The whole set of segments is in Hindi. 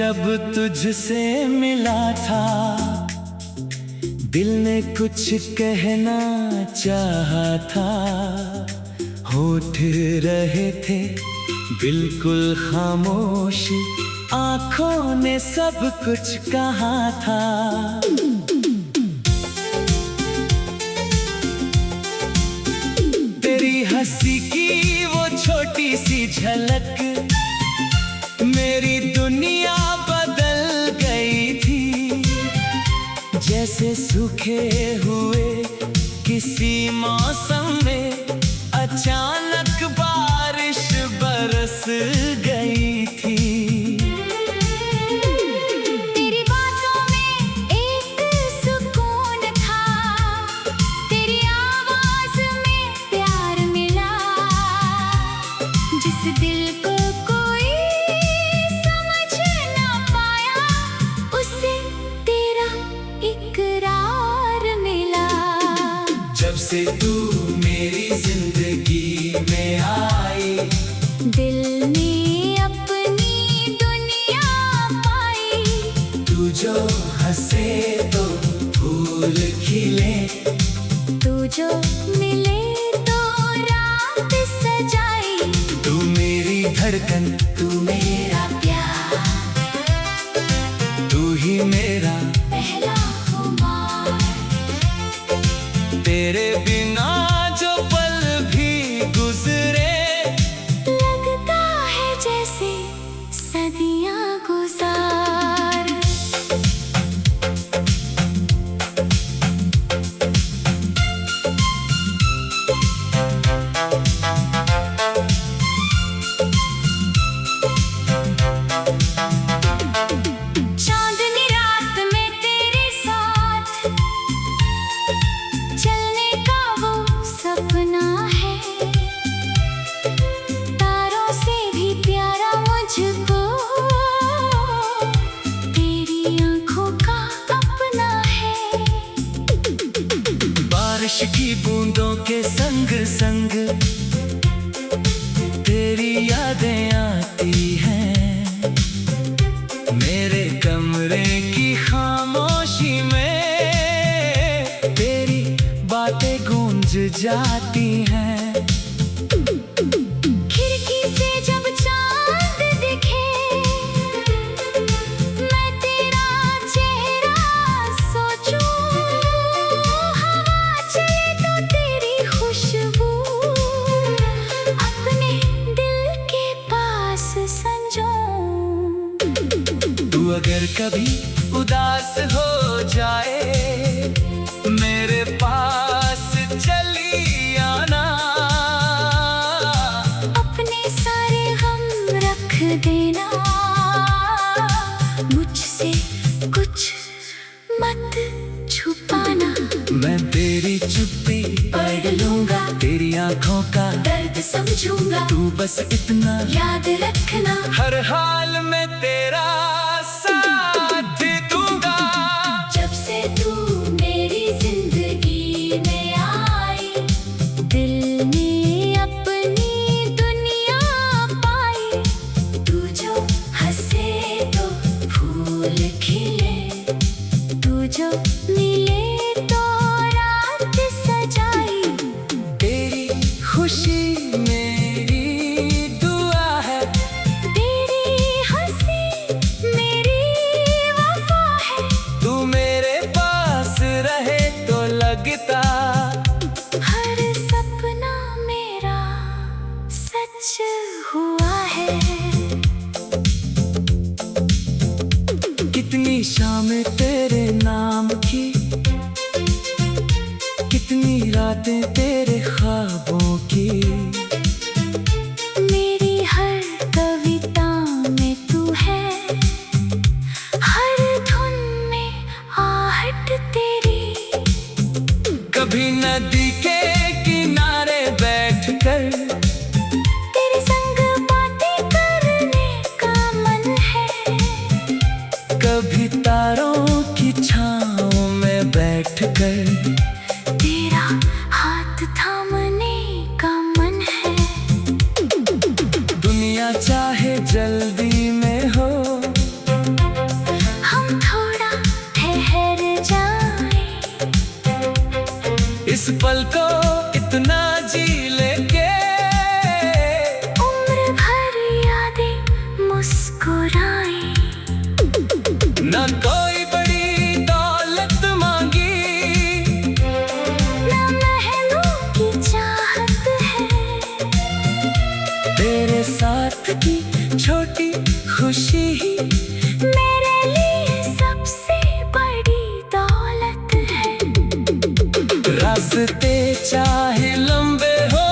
जब तुझसे मिला था दिल ने कुछ कहना चाहा था। होठ रहे थे बिल्कुल खामोश, आंखों ने सब कुछ कहा था। तेरी हंसी की वो छोटी सी झलक मेरी दुनिया बदल गई थी। जैसे सूखे हुए किसी मौसम में अचानक बारिश बरस गई थी। तेरी बातों में एक सुकून था, तेरी आवाज में प्यार मिला। जिस दिल को कोई समझ ना पाया, उसे तेरा इकरार मिला। जब से तू मेरी जिंदगी में आई, दिल ने अपनी दुनिया पाई। तू जो हंसे तो फूल खिले, तू जो मिले तो रात सजाई। तू मेरी धड़कन, तू मेरा प्यार, तू ही मेरा पहला खुमार। तेरे बिना जो पल भी गुजरे, लगता है जैसे सदियां गुजार। चांदनी रात में तेरे साथ चलने का वो सपना है। तारों से भी प्यारा मुझको तेरी आंखों का अपना है। बारिश की बूंदों के संग संग तेरी यादें आती हैं। मेरे कमरे की खामोशी में तेरी बातें गूंज जाती हैं। खिड़की से जब चांद दिखे, मैं तेरा चेहरा सोचूं। हवा चले तो तेरी खुशबू अपने दिल के पास संजों। तू अगर कभी उदास हो जाए, मेरे पास चली आना। अपने सारे गम रख देना, मुझसे कुछ मत छुपाना। मैं तेरी चुप्पी पढ़ लूंगा, तेरी आंखों का दर्द समझूंगा। तू बस इतना याद रखना, हर हाल में तेरा साथ दूंगा। जब से तू मेरी जिंदगी में आई, दिल ने अपनी दुनिया पाई। तू जो हंसे तो फूल खिले, तू जो मिले तो रात सजाई। तेरी खुशी मेरी दुआ है, तेरी हंसी मेरी वफा है। तू मेरे पास रहे तो लगता हर सपना मेरा सच हुआ है। कितनी शाम तेरे नाम की, कितनी रातें तेरे ख्वाबों की। मेरी हर कविता में तू है, हर धुन में आहट तेरी। कभी नदी के किनारे बैठकर तेरे संग बातें करने का मन है। कभी तारों की छाँव में बैठकर तेरा हाथ थामने का मन है। दुनिया चाहे जल्दी में हो, इस पल को इतना जी लेंगे, उम्र भर यादें मुस्कुराए। ना कोई बड़ी दौलत मांगी, ना महलों की चाहत है, तेरे साथ की छोटी खुशी ही मेरे लिए सबसे बड़ी दौलत है। रास्ते चाहे लंबे हो,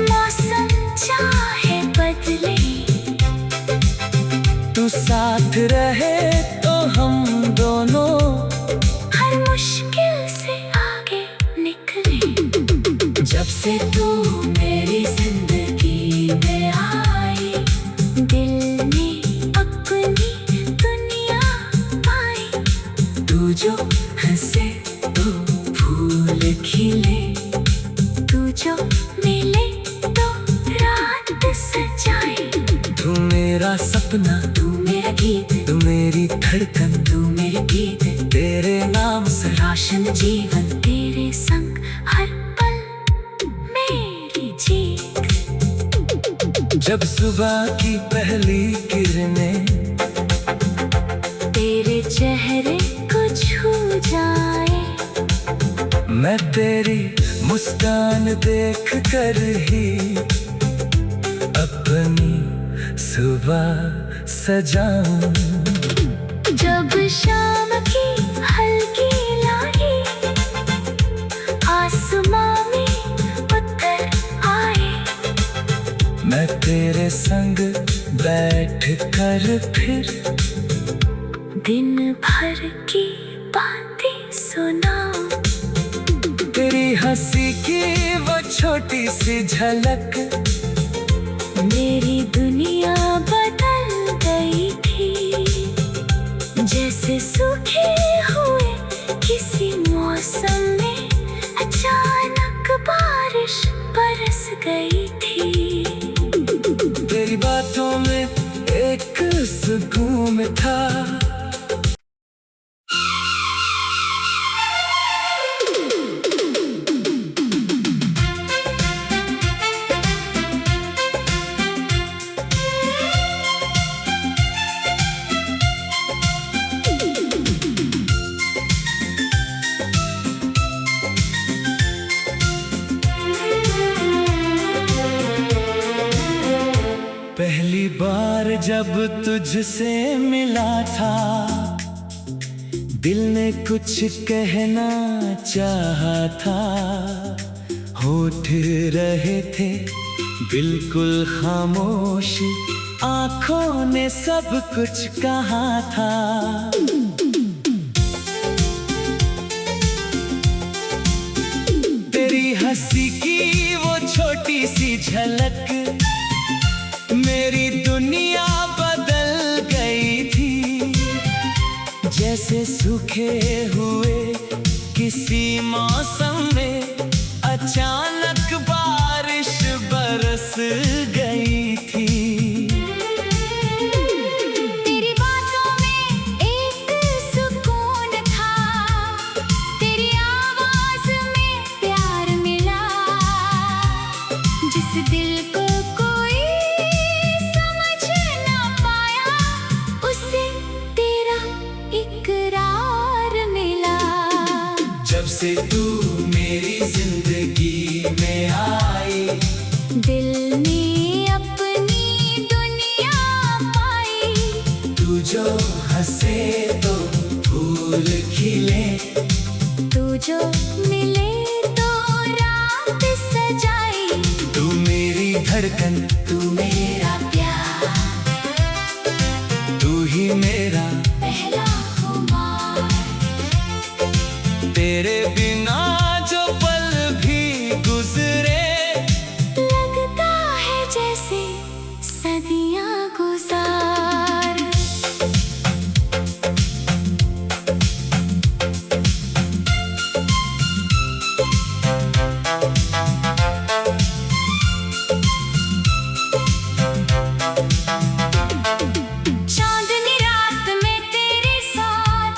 मौसम चाहे बदले, तू साथ रहे तो हम दोनों हर मुश्किल से आगे निकले। जब से तू मेरी जिंदगी में आई, दिल ने अपनी दुनिया पाई। तू जो हंसे तो फूल खिले, तू जो मिले तो रात सजाए। तू मेरा सपना, तू मेरा गीत, तू मेरी धड़कन, तू मेरे गीत, तेरे नाम से राशन जीवन, तेरे संग हर पल मेरी जीत। जब सुबह की पहली किरणें तेरे चेहरे को छू जाए, मैं तेरी मुस्कान देख कर ही अपनी सुबह सजाऊं। जब शाम की हल्की लाली आसमां में उतर आए, मैं तेरे संग बैठ कर फिर दिन भर की बातें सुनाऊं। तेरी हंसी की वो छोटी सी झलक मेरी दुनिया बदल गई थी। जैसे सूखे हुए किसी मौसम में अचानक बारिश बरस गई थी। तेरी बातों में एक सुकून था, पहली बार जब तुझसे मिला था, दिल ने कुछ कहना चाहा था। होठ रहे थे बिल्कुल खामोश, आंखों ने सब कुछ कहा था। तेरी हंसी की वो छोटी सी झलक मेरी दुनिया बदल गई थी। जैसे सूखे हुए किसी मौसम में अचानक बारिश बरस गई थी। तेरी बातों में एक सुकून था, तेरी आवाज में प्यार मिला। जिस दिल को कोई समझ ना पाया, उसे तेरा इकरार मिला। जब से तू मेरी जिंदगी में आई, दिल ने अपनी दुनिया पाई। तू जो हंसे तो फूल खिले, तू जो मिले तो रात सजाई। तू मेरी धड़कन, तू मेरा प्यार, तू ही मेरा पहला खुमार। तेरे बिना जो पल भी गुजरे, लगता है जैसे सदियां गुजार। चांदनी रात में तेरे साथ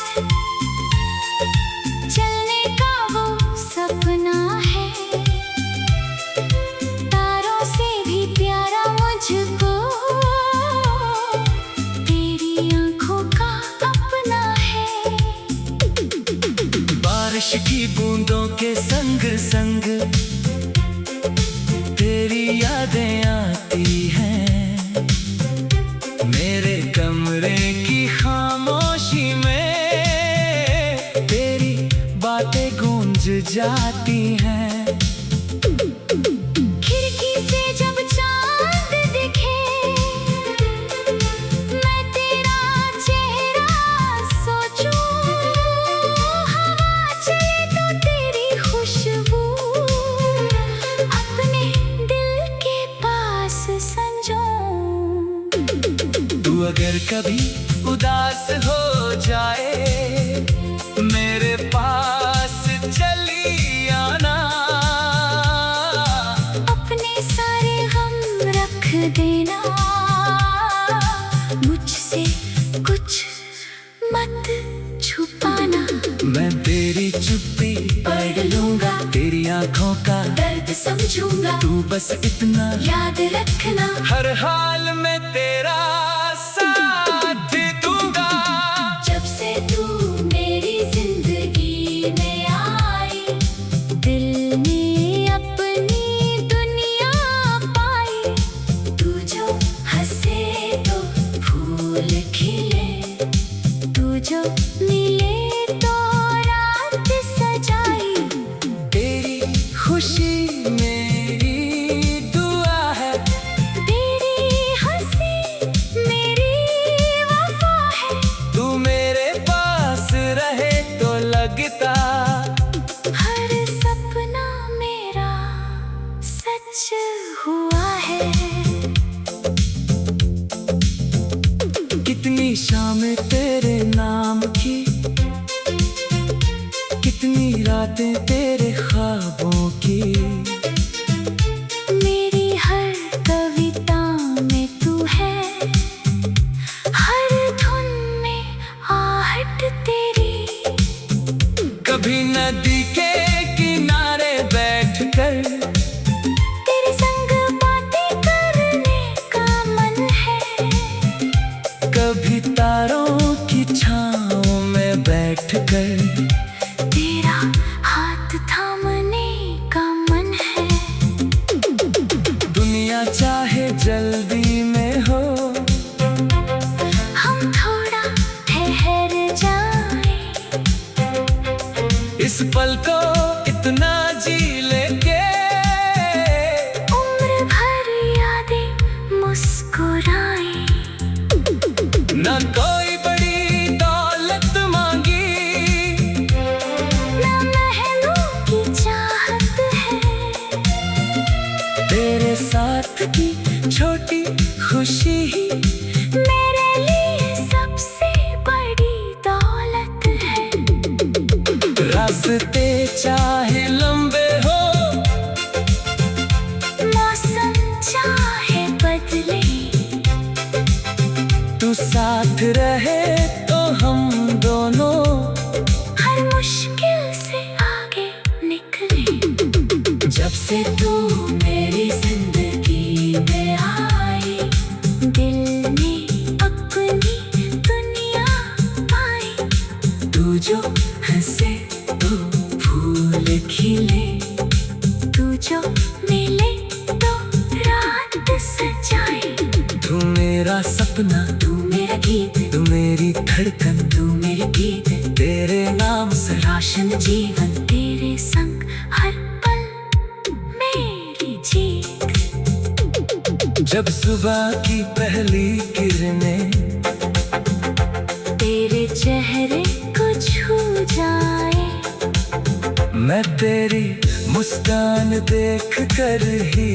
चलने का बारिश की बूंदों के संग संग तेरी यादें आती हैं। मेरे कमरे की खामोशी में तेरी बातें गूंज जाती हैं। खिड़की से जब चांद दिखे, मैं तेरा चेहरा सोचूं। हवा चले तो तेरी खुशबू अपने दिल के पास संजों। तू अगर कभी उदास हो जाए, मेरे पास चली आना। अपने सारे गम रख देना, मुझसे कुछ मत छुपाना। मैं तेरी चुप्पी पढ़ लूंगा, तेरी आंखों का दर्द समझूंगा। तू बस इतना याद रखना, हर हाल में तेरा साथ दूंगा। जब से तू मेरी जिंदगी में आई, दिल ने अपनी दुनिया पाई। तू जो हंसे तो फूल खिले, तू जो मिले तो रात सजाई। तेरी खुशी मेरी दुआ है, तेरी हंसी मेरी वफा है। तू मेरे पास रहे तो लगता हर सपना मेरा सच हुआ है। कितनी शाम तेरे नाम की, कितनी रातें तेरे ख्वाबों की। मेरी हर कविता में तू है, हर धुन में आहट तेरी। कभी नदी के किनारे बैठकर तेरे संग बातें करने का मन है। कभी तारों की छाँव में बैठकर तेरा हाथ थामने का मन है। दुनिया चाहे जल्दी में हो, हम थोड़ा ठहर जाएं। इस पल को इतना जी लेके उम्र भर यादें मुस्कुराएं। ना कोई बड़ी दौलत मांगी, ना महलों की चाहत है। तेरे साथ की छोटी खुशी ही मेरे लिए सबसे बड़ी दौलत है। रास्ते चाहे लंबे हो, मौसम चाहे बदले, तू साथ रहे तो हम दोनों हर मुश्किल से आगे निकले। जब से तू मेरी जिंदगी में आई, दिल ने अपनी दुनिया पाई। तू जो हंसे तो फूल खिले, तू जो मिले तो रात सजाई। तू मेरा सपना, तू मेरा गीत, तू मेरी धड़कन, तू मेरी गीत। तेरे नाम से राशन जीवन, तेरे संग हर पल मेरी जीत। जब सुबह की पहली किरणें तेरे चेहरे को छू जाए, मैं तेरी मुस्कान देख कर ही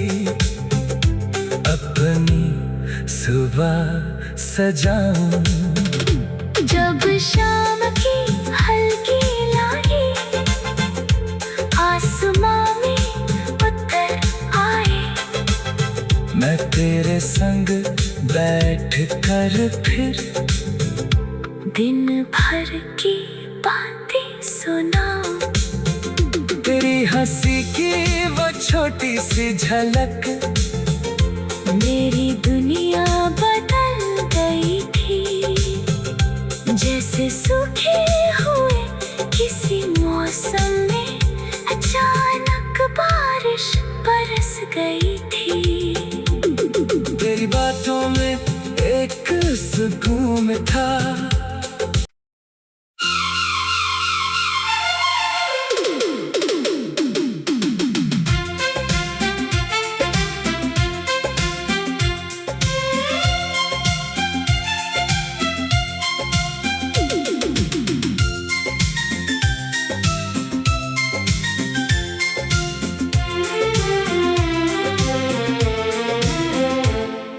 अपनी सुबह सजाऊं। जब शाम की हल्की लाली आसमां में उतर आए, मैं तेरे संग बैठ कर फिर दिन भर की बातें सुनाऊं। तेरी हंसी की वो छोटी सी झलक मेरी दुनिया बदल गई थी, जैसे सूखे हुए किसी मौसम गई थी। तेरी बातों में एक सुकून था।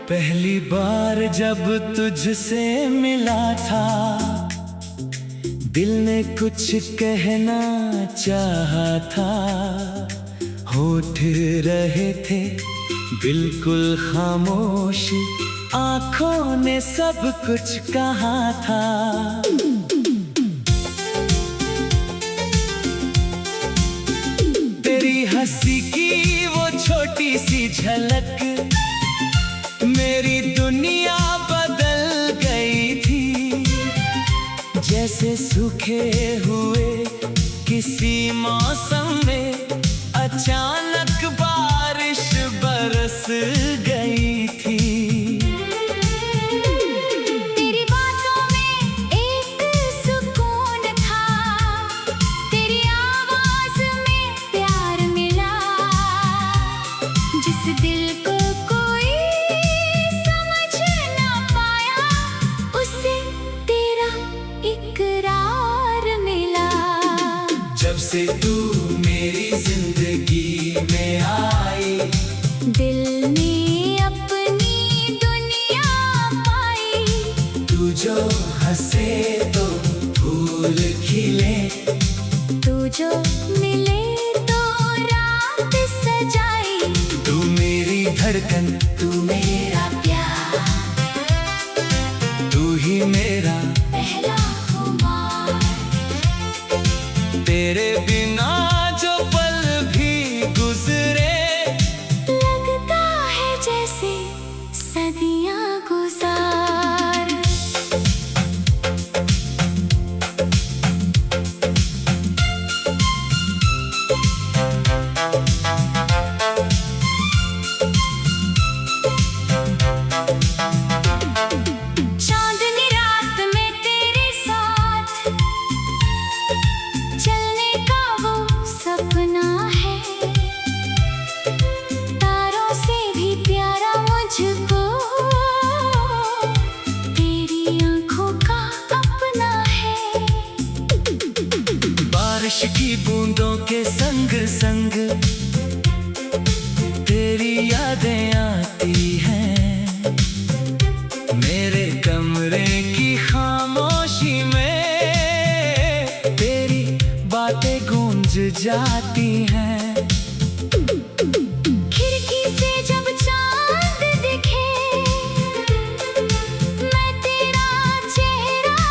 पहली बार जब तुझसे मिला था, दिल ने कुछ कहना चाहा था। होठ रहे थे बिल्कुल खामोश, आंखों ने सब कुछ कहा था। तेरी हंसी की वो छोटी सी झलक मेरी दुनिया बदल गई थी। जैसे सूखे हुए किसी मौसम में अचानक बारिश बरस गई थी। तेरी बातों में एक सुकून था, तेरी आवाज में प्यार मिला। जिस दिल को कोई समझ ना पाया, उसे तेरा इकरार मिला। जब से तू मेरी जिंदगी में आई, दिल ने अपनी दुनिया पाई। तू जो हंसे तो फूल खिले, तू जो मिले तो रात सजाई। तू मेरी धड़कन, तू मेरा प्यार, तू ही मेरा पहला खुमार। तेरे बिना जो पल भी गुजरे, लगता है जैसे सदियां गुजार। चांदनी रात में तेरे साथ चलने का वो सपना है। तारों से भी प्यारा मुझको तेरी आंखों का अपना है। बारिश की बूंदों के संग संग तेरी यादें आती हैं। मेरे कमरे की खामोशी में तेरी बातें गूंज जाती हैं। खिड़की से जब चांद दिखे, मैं तेरा चेहरा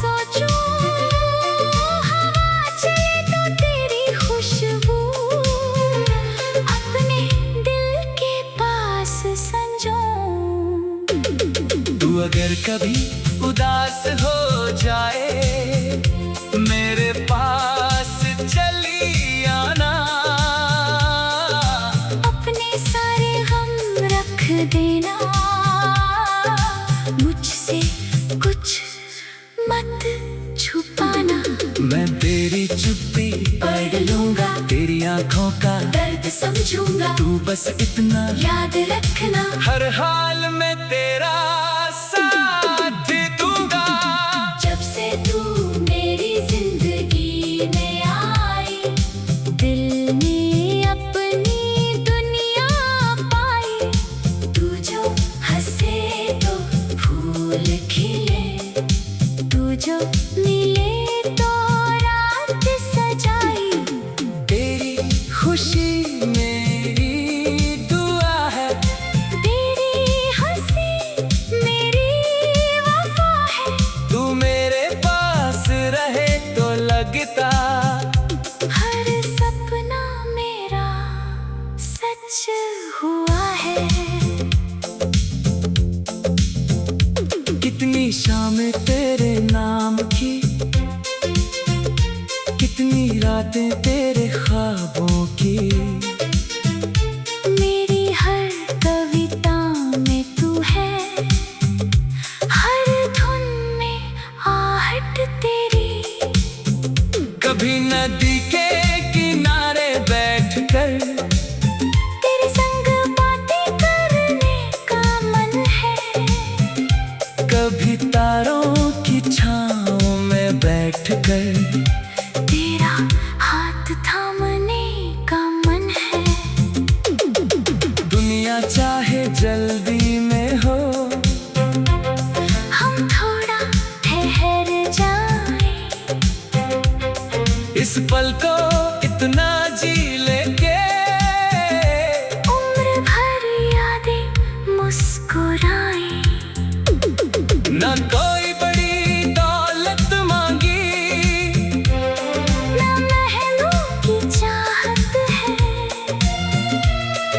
सोचूं। हवा चले तो तेरी खुशबू अपने दिल के पास संजूं। तू अगर कभी उदास हो जाए, मेरे पास चली आना। अपने सारे गम रख देना, मुझसे कुछ मत छुपाना। मैं तेरी चुप्पी पढ़ लूंगा, तेरी आंखों का दर्द समझूंगा। तू बस इतना याद रखना, हर हाल में तेरा साथ दूंगा। जब से तू मेरी जिंदगी में आई, दिल ने अपनी दुनिया पाई। तू जो हंसे तो फूल खिले, तू जो मिले तो रात सजाई। तेरी खुशी मेरी दुआ है, तेरी हंसी मेरी वफा है। तू मेरे पास रहे तो लगता हर सपना मेरा सच हुआ है। कितनी शामें तेरे नाम की, कितनी रातें तेरे ख्वाबों की। मेरे कभी नदी के किनारे बैठकर तेरे संग बातें करने का मन है। कभी तारों की छाँव में बैठकर तेरा हाथ थामने का मन है। दुनिया चाहे जल्दी में हो, हम थोड़ा ठहर जाए। इस पल को इतना जी लेके उम्र भर यादें मुस्कुराए। ना कोई बड़ी दौलत मांगी, ना महलों की चाहत है।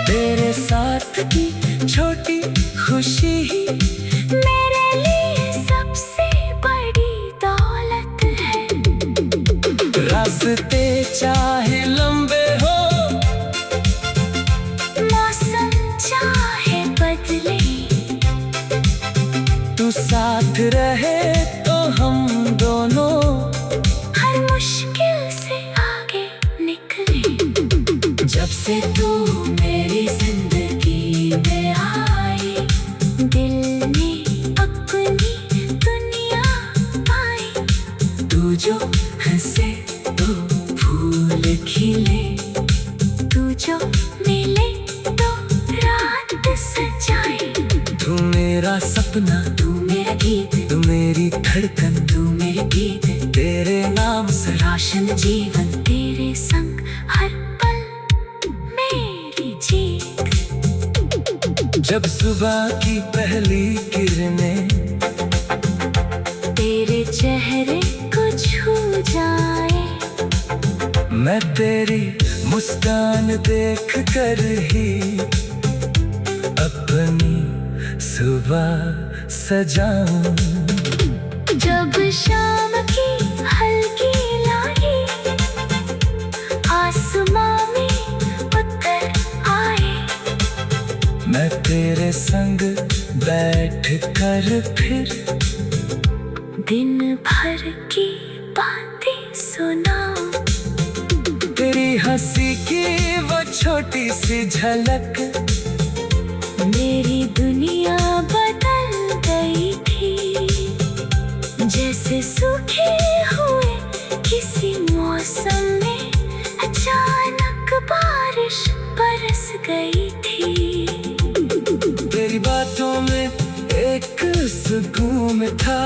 तेरे साथ की छोटी खुशी ही मेरे लिए सबसे बड़ी दौलत है। रास्ते चाहे लंबे हो, मौसम चाहे बदले, तू साथ रहे तो हम दोनों हर मुश्किल से आगे निकले। जब से तू मेरी जिंदगी में आई, दिल ने अपनी दुनिया पाई। तू जो हंसे तो फूल खिले, तू जो मिले तो रात सजाए। तू मेरा सपना, तू मेरा गीत, तू मेरी धड़कन, तू मेरे गीत, तेरे नाम से राशन जीवन। तेरे संग हर पल मेरी जीत। जब सुबह की पहली किरणें तेरे चेहरे को छू जाए। मैं तेरी मुस्कान देख कर ही अपनी सुबह सजाऊं। जब शाम की हल्की लाली आसमां में उतर आए। मैं तेरे संग बैठ कर फिर दिन भर की बातें सुनाऊं। तेरी हंसी की वो छोटी सी झलक मेरी दुनिया बदल गई थी। जैसे सूखे हुए किसी मौसम में अचानक बारिश बरस गई थी। तेरी बातों में एक सुकून था।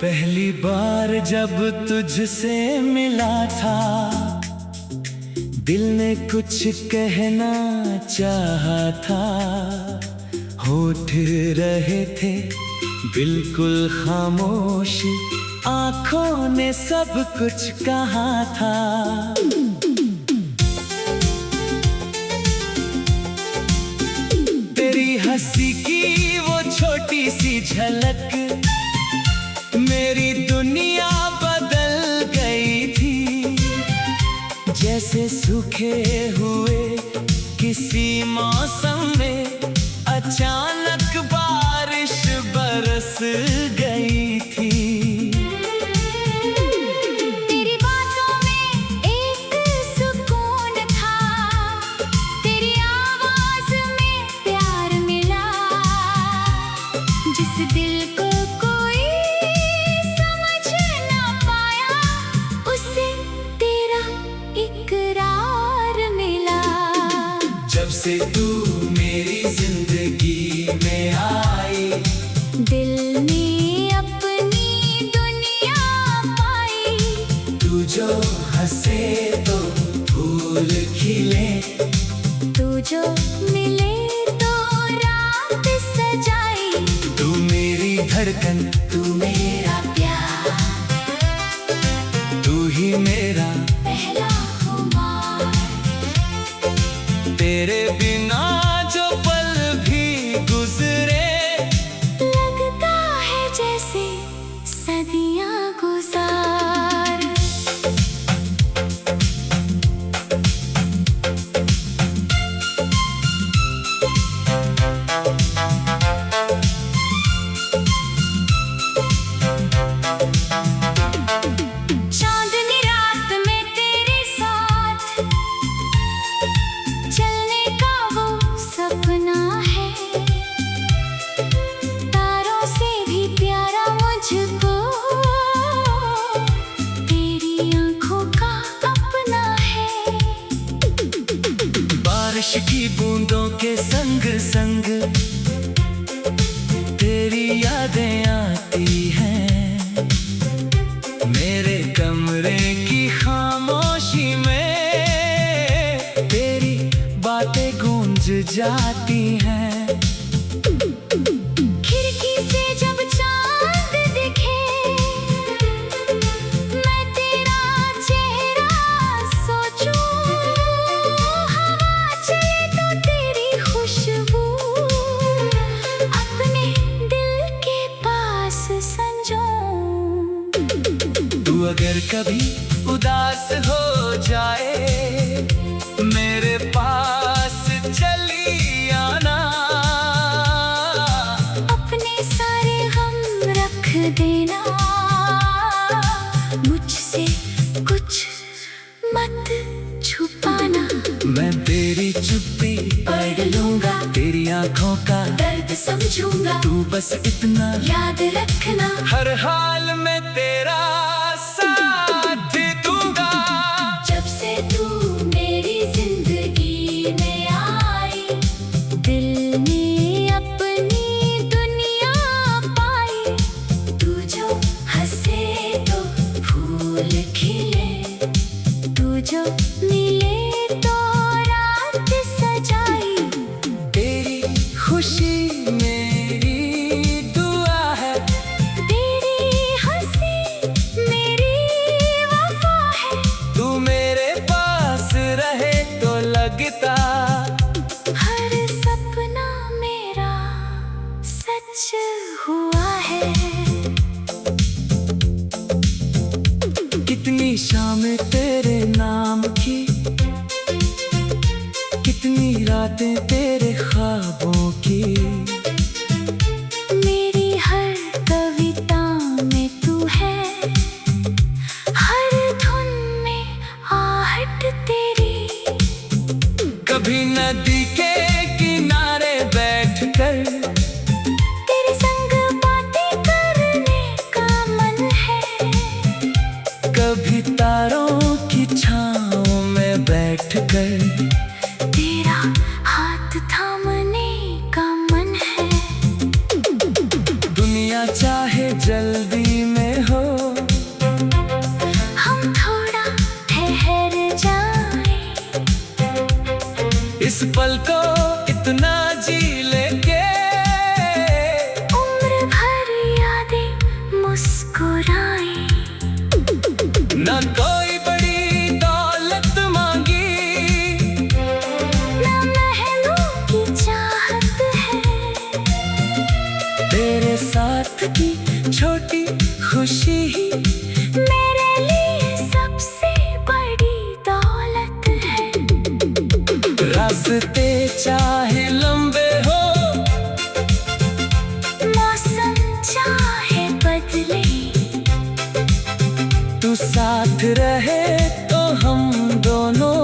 पहली बार जब तुझसे मिला था, दिल ने कुछ कहना चाहा था। होठ रहे थे बिल्कुल खामोश, आंखों ने सब कुछ कहा था। तेरी हंसी की वो छोटी सी झलक मेरी दुनिया बदल गई थी। जैसे सूखे हुए किसी मौसम में अचानक बारिश बरस गई थी। तेरी बातों में एक सुकून था। तेरी आवाज में प्यार मिला। जिस दिल को कोई समझ ना पाया, उसे तेरा इकरार मिला। जब से तू मेरी जिंदगी में आई, दिल ने अपनी दुनिया पाई। तू जो हंसे तो फूल खिले, तू जो मिले तो रात सजाई। तू मेरी धड़कन, तू मेरा प्यार, तू ही मेरा पहला खुमार। तेरे बिना जो पल भी गुजरे, लगता है जैसे सदियां गुजार। चांदनी रात में तेरे साथ चलने का वो सपना है, तारों से भी प्यारा मुझको तेरी आंखों का अपना है। बारिश की बूंदों के संग संग तेरी यादें आती हैं, मेरे कमरे की खामोशी में तेरी बातें गूंज जाती हैं। खिड़की से जब चांद दिखे, मैं तेरा चेहरा सोचूं, हवा चले तो तेरी खुशबू अपने दिल के पास संजों। तू अगर कभी उदास हो जाए, मेरे पास चली आना, अपने सारे गम रख देना, मुझसे कुछ मत छुपाना। मैं तेरी चुप्पी पढ़ लूंगा, तेरी आंखों का दर्द समझूंगा, तू बस इतना याद रखना, हर हाल में तेरा साथ दूंगा। जब से तू मेरी जिंदगी में आई, दिल ने अपनी दुनिया पाई। तू जो हंसे तो फूल खिले, तू जो मिले तो रात सजाई। तेरी खुशी मेरी दुआ है, तेरी हंसी मेरी वफा है, तू मेरे पास रहे तो लगता हर सपना मेरा सच हुआ है। कितनी शाम तेरे नाम की, कितनी रातें तेरे ख्वाबों की, मेरी हर कविता में तू है, हर धुन में आहट तेरी। कभी नदी के किनारे बैठकर तेरे संग बातें करने का मन है, कभी तारों की छाँव में बैठकर तेरा हाथ थामने का मन है। दुनिया चाहे जल्दी में हो, हम थोड़ा ठहर जाएं, इस पल को इतना जी लेंगे, उम्र भर यादें मुस्कुराएं। ना कोई बड़ी दौलत मांगी, ना महलों की चाहत है, तेरे साथ की छोटी खुशी ही मेरे लिए सबसे बड़ी दौलत है। रास्ते चाहे लंबे हो, मौसम चाहे बदले, तू साथ रहे तो हम दोनों